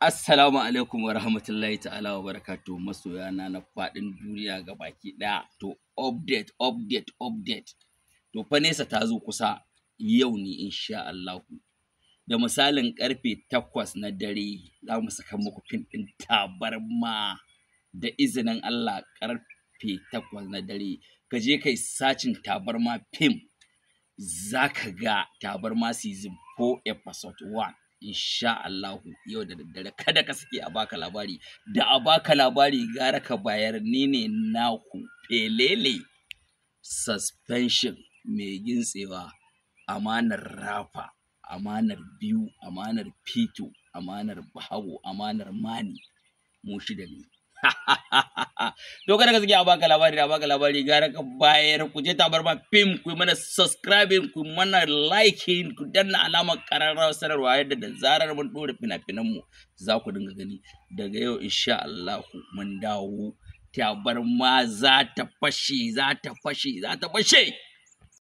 Assalamu alaikum wa rahmatullahi ta'ala wa barakatuh masoyana na faɗin duniya ga baki ɗaya. To update. To fa nesa ta zo kusa yau ne insha Allahu. Da misalin ƙarfe 8 na dare za mu saka muku fim ɗin tabarma da izinin Allah ƙarfe 8 na dare. Ka je kai sacin tabarma fim za ka ga tabarma season 4 episode 1. Insha Allahu yau da daddare kada ka sake a baka labari, da a baka labari gara ka bayar. Ni ne naku Felele suspension mai gintsewa, amanar Rafa, amanar Biyu, amanar Fito, amanar Bahago, amanar Mani, mu shida ne. To kada ka sake a baka labari, da baka labari gara ka bayar. Ku je tabarma fim, ku mana subscribing, ku mana liking, ku danna alamar ƙararrawar sanarwa yadda da zarar mun ɗora fina-finan mu za ku dinga gani. Daga yau insha Allah mun dawo, tabarma za ta fashe.